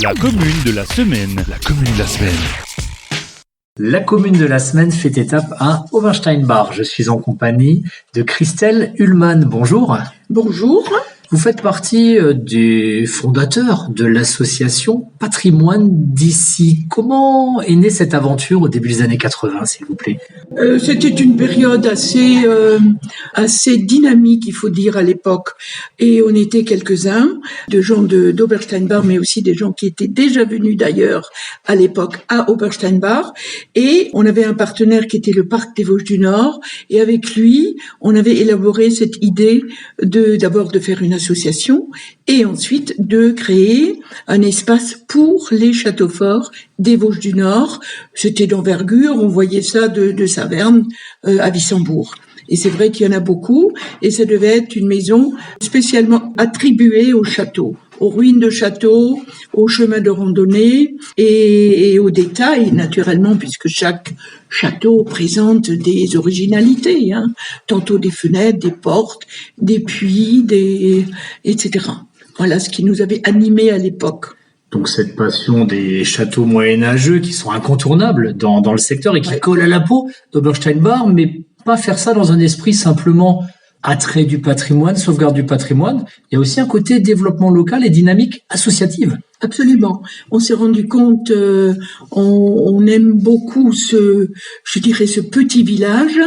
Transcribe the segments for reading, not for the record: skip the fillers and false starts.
La commune de la semaine. La commune de la semaine. La commune de la semaine fait étape à Obersteinbach. Je suis en compagnie de Christelle Ullmann. Bonjour. Bonjour. Vous faites partie des fondateurs de l'association Patrimoine d'ici. Comment est née cette aventure au début des années 80, s'il vous plaît ? C'était une période assez dynamique, il faut dire, à l'époque. Et on était quelques-uns, de gens d'Obersteinbach, mais aussi des gens qui étaient déjà venus d'ailleurs à l'époque à Obersteinbach. Et on avait un partenaire qui était le Parc des Vosges du Nord. Et avec lui, on avait élaboré cette idée d'abord de faire une association et ensuite de créer un espace pour les châteaux forts des Vosges du Nord. C'était d'envergure, on voyait ça de Saverne à Wissembourg. Et c'est vrai qu'il y en a beaucoup, et ça devait être une maison spécialement attribuée aux châteaux, aux ruines de châteaux, aux chemins de randonnée et aux détails, naturellement, puisque chaque château présente des originalités, tantôt des fenêtres, des portes, des puits, etc. Voilà ce qui nous avait animés à l'époque. Donc cette passion des châteaux moyenâgeux qui sont incontournables dans le secteur et qui collent à la peau d'Obersteinbach, mais pas faire ça dans un esprit simplement attrait du patrimoine, sauvegarde du patrimoine. Il y a aussi un côté développement local et dynamique associative. Absolument. On s'est rendu compte, on aime beaucoup ce petit village,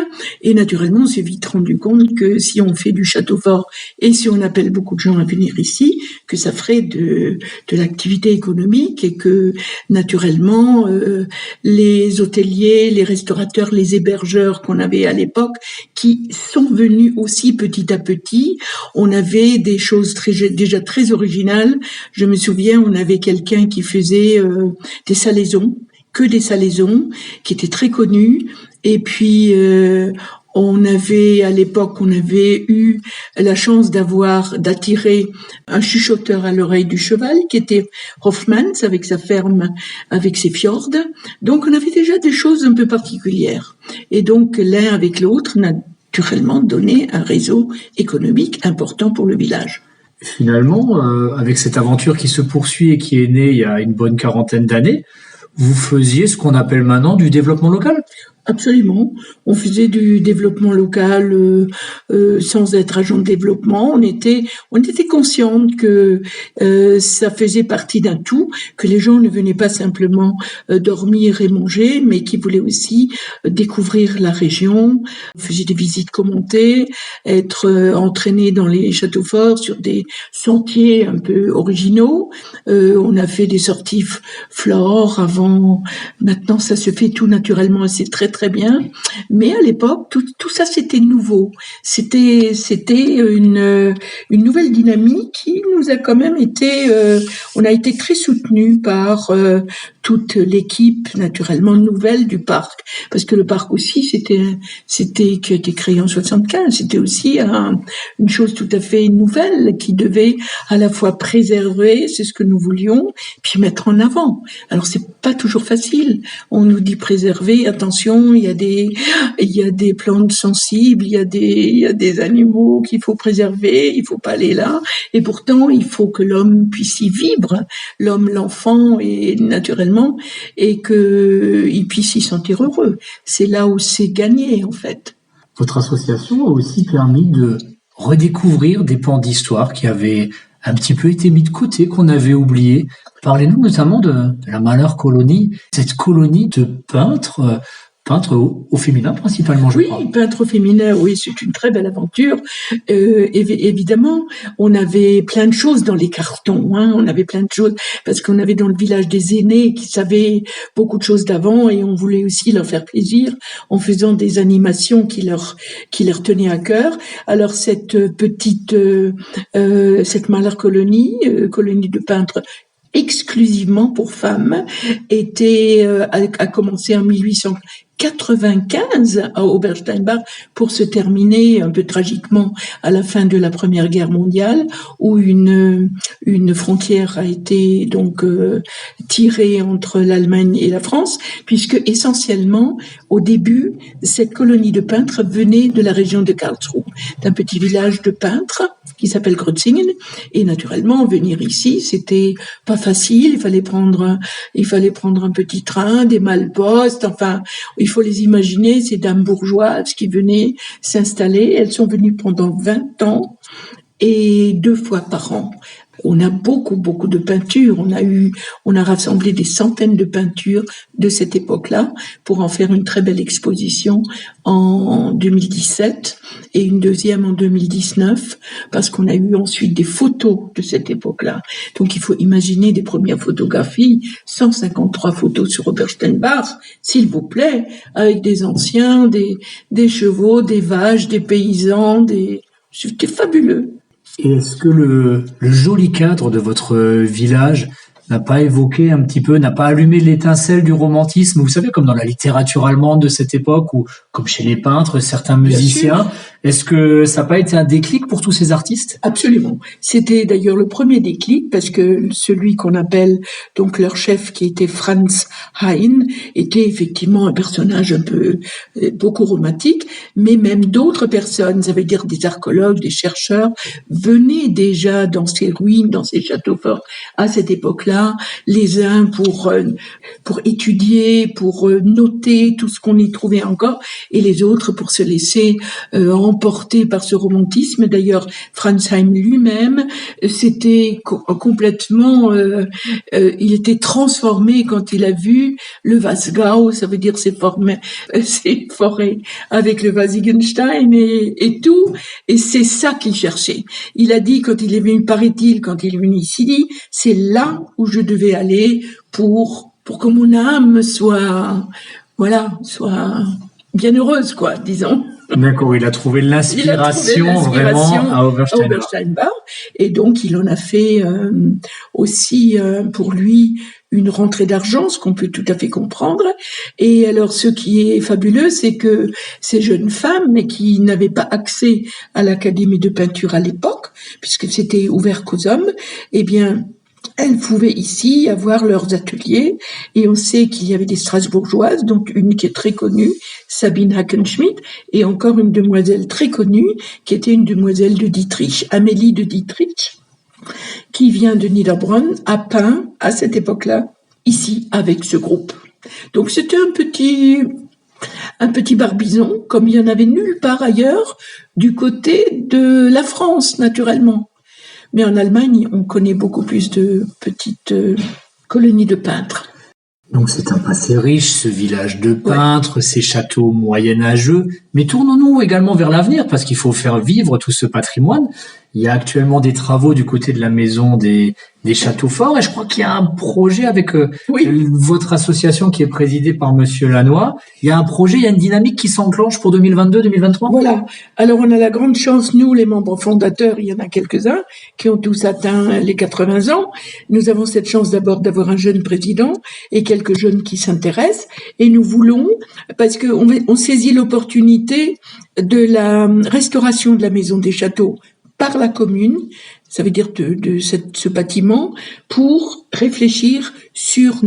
et naturellement, on s'est vite rendu compte que si on fait du château fort et si on appelle beaucoup de gens à venir ici, que ça ferait de l'activité économique et que naturellement, les hôteliers, les restaurateurs, les hébergeurs qu'on avait à l'époque, qui sont venus aussi petit à petit, on avait des choses déjà très originales. Je me souviens, on avait quelqu'un qui faisait des salaisons, qui était très connu. Et puis, à l'époque, on avait eu la chance d'attirer un chuchoteur à l'oreille du cheval, qui était Hoffmanns, avec sa ferme, avec ses fjords. Donc, on avait déjà des choses un peu particulières. Et donc, l'un avec l'autre, naturellement, donné un réseau économique important pour le village. Finalement, avec cette aventure qui se poursuit et qui est née il y a une bonne quarantaine d'années, vous faisiez ce qu'on appelle maintenant du développement local ? Absolument. On faisait du développement local sans être agent de développement. On était consciente que ça faisait partie d'un tout, que les gens ne venaient pas simplement dormir et manger, mais qui voulaient aussi découvrir la région. On faisait des visites commentées, être entraînés dans les châteaux forts sur des sentiers un peu originaux. On a fait des sorties flore avant. Maintenant, ça se fait tout naturellement et c'est très très bien, mais à l'époque tout ça c'était nouveau, c'était une nouvelle dynamique qui nous a quand même été, on a été très soutenus par toute l'équipe naturellement nouvelle du parc, parce que le parc aussi c'était qui a été créé en 75, c'était aussi une chose tout à fait nouvelle qui devait à la fois préserver, c'est ce que nous voulions, puis mettre en avant. Alors c'est pas toujours facile, on nous dit préserver, attention, il y a des plantes sensibles, il y a des animaux qu'il faut préserver, il faut pas aller là, et pourtant il faut que l'homme puisse y vivre, l'enfant, et naturellement, et que il puisse s'y sentir heureux. C'est là où c'est gagné en fait. Votre association a aussi permis de redécouvrir des pans d'histoire qui avaient un petit peu été mis de côté, qu'on avait oublié. Parlez-nous notamment de la Malheur Colonie, cette colonie de peintres au féminin principalement, je crois. Oui, peintre au féminin, oui, c'est une très belle aventure. Évidemment, on avait plein de choses dans les cartons, on avait plein de choses, parce qu'on avait dans le village des aînés qui savaient beaucoup de choses d'avant, et on voulait aussi leur faire plaisir en faisant des animations qui leur tenaient à cœur. Alors cette Malheur colonie de peintres exclusivement pour femmes, a commencé en 1895 à Obersteinbach pour se terminer un peu tragiquement à la fin de la Première Guerre mondiale, où une frontière a été donc tirée entre l'Allemagne et la France, puisque essentiellement au début cette colonie de peintres venait de la région de Karlsruhe, d'un petit village de peintres qui s'appelle Grötzingen. Et naturellement, venir ici, c'était pas facile. Il fallait prendre un petit train, des malpostes. Enfin, il faut les imaginer, ces dames bourgeoises qui venaient s'installer. Elles sont venues pendant 20 ans et 2 fois par an. On a beaucoup de peintures. On a rassemblé des centaines de peintures de cette époque-là pour en faire une très belle exposition en 2017 et une deuxième en 2019 parce qu'on a eu ensuite des photos de cette époque-là. Donc il faut imaginer des premières photographies, 153 photos sur Robert Steinbach, s'il vous plaît, avec des anciens, des chevaux, des vaches, des paysans, c'était fabuleux. Et est-ce que le joli cadre de votre village n'a pas évoqué un petit peu, n'a pas allumé l'étincelle du romantisme, vous savez, comme dans la littérature allemande de cette époque, ou comme chez les peintres, certains musiciens. Est-ce que ça n'a pas été un déclic pour tous ces artistes? Absolument. C'était d'ailleurs le premier déclic, parce que celui qu'on appelle donc leur chef, qui était Franz Hein, était effectivement un personnage beaucoup romantique, mais même d'autres personnes, ça veut dire des archéologues, des chercheurs, venaient déjà dans ces ruines, dans ces châteaux forts à cette époque-là, les uns pour étudier, pour noter tout ce qu'on y trouvait encore, et les autres pour se laisser emporter par ce romantisme. D'ailleurs, Franz Hein lui-même, c'était complètement, il était transformé quand il a vu le Wasgau, ça veut dire ces forêts avec le Wasigenstein et tout, et c'est ça qu'il cherchait. Il a dit, quand il est venu, paraît-il, quand il est venu ici, c'est là où je devais aller pour que mon âme soit bien heureuse, quoi, disons. D'accord, il a trouvé l'inspiration vraiment à Obersteinbach. Et donc, il en a fait aussi pour lui une rentrée d'argent, ce qu'on peut tout à fait comprendre. Et alors, ce qui est fabuleux, c'est que ces jeunes femmes, mais qui n'avaient pas accès à l'académie de peinture à l'époque, puisque c'était ouvert qu'aux hommes, eh bien, elles pouvaient ici avoir leurs ateliers, et on sait qu'il y avait des Strasbourgeoises, donc une qui est très connue, Sabine Hackenschmidt, et encore une demoiselle très connue, qui était une demoiselle de Dietrich, Amélie de Dietrich, qui vient de Niederbronn, a peint à cette époque-là, ici, avec ce groupe. Donc c'était un petit barbizon, comme il y en avait nulle part ailleurs, du côté de la France, naturellement. Mais en Allemagne, on connaît beaucoup plus de petites colonies de peintres. Donc c'est un passé riche, ce village de peintres, ces châteaux moyenâgeux. Mais tournons-nous également vers l'avenir, parce qu'il faut faire vivre tout ce patrimoine. Il y a actuellement des travaux du côté de la maison des châteaux forts, et je crois qu'il y a un projet avec votre association qui est présidée par Monsieur Lannoy. Il y a un projet, il y a une dynamique qui s'enclenche pour 2022-2023. Voilà. Alors on a la grande chance, nous, les membres fondateurs, il y en a quelques-uns qui ont tous atteint les 80 ans. Nous avons cette chance d'abord d'avoir un jeune président et quelques jeunes qui s'intéressent. Et nous voulons, parce qu'on saisit l'opportunité de la restauration de la maison des châteaux par la commune, ça veut dire de ce bâtiment, pour réfléchir sur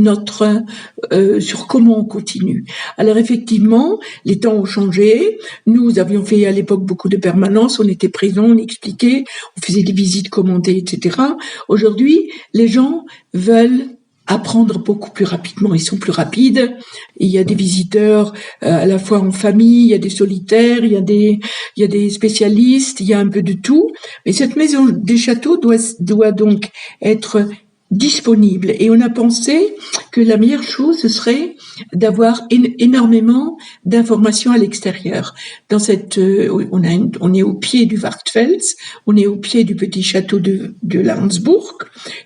sur comment on continue. Alors effectivement, les temps ont changé. Nous avions fait à l'époque beaucoup de permanences, on était présents, on expliquait, on faisait des visites commandées, etc. Aujourd'hui, les gens veulent apprendre beaucoup plus rapidement, ils sont plus rapides. Il y a des visiteurs à la fois en famille, il y a des solitaires, il y a des spécialistes, il y a un peu de tout. Mais cette maison des châteaux doit donc être disponible. Et on a pensé que la meilleure chose, ce serait d'avoir énormément d'informations à l'extérieur. Dans on est au pied du Wartfels, on est au pied du petit château de Landsburg,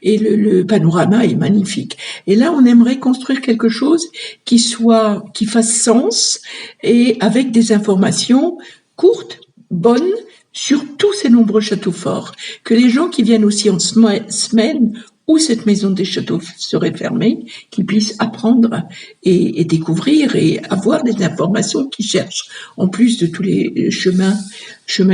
et le panorama est magnifique. Et là, on aimerait construire quelque chose qui fasse sens, et avec des informations courtes, bonnes, sur tous ces nombreux châteaux forts. Que les gens qui viennent aussi en semaine, où cette maison des châteaux serait fermée, qu'ils puissent apprendre et découvrir et avoir des informations qu'ils cherchent, en plus de tous les chemins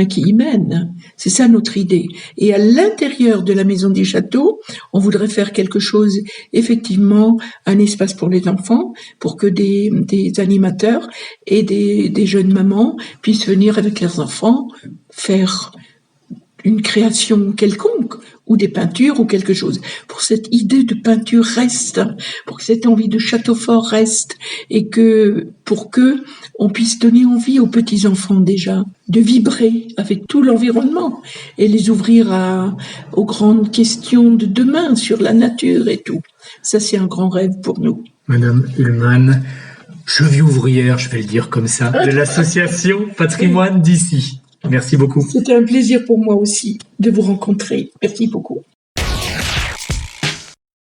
qui y mènent. C'est ça notre idée. Et à l'intérieur de la maison des châteaux, on voudrait faire quelque chose, effectivement, un espace pour les enfants, pour que des animateurs et des jeunes mamans puissent venir avec leurs enfants faire une création quelconque, ou des peintures ou quelque chose, pour cette idée de peinture reste, pour que cette envie de château fort reste, et pour que on puisse donner envie aux petits enfants déjà de vibrer avec tout l'environnement et les ouvrir aux grandes questions de demain sur la nature et tout. Ça, c'est un grand rêve pour nous. Madame Ullmann, cheville ouvrière, je vais le dire comme ça, de l'association Patrimoine d'ici. Merci beaucoup. C'était un plaisir pour moi aussi de vous rencontrer. Merci beaucoup.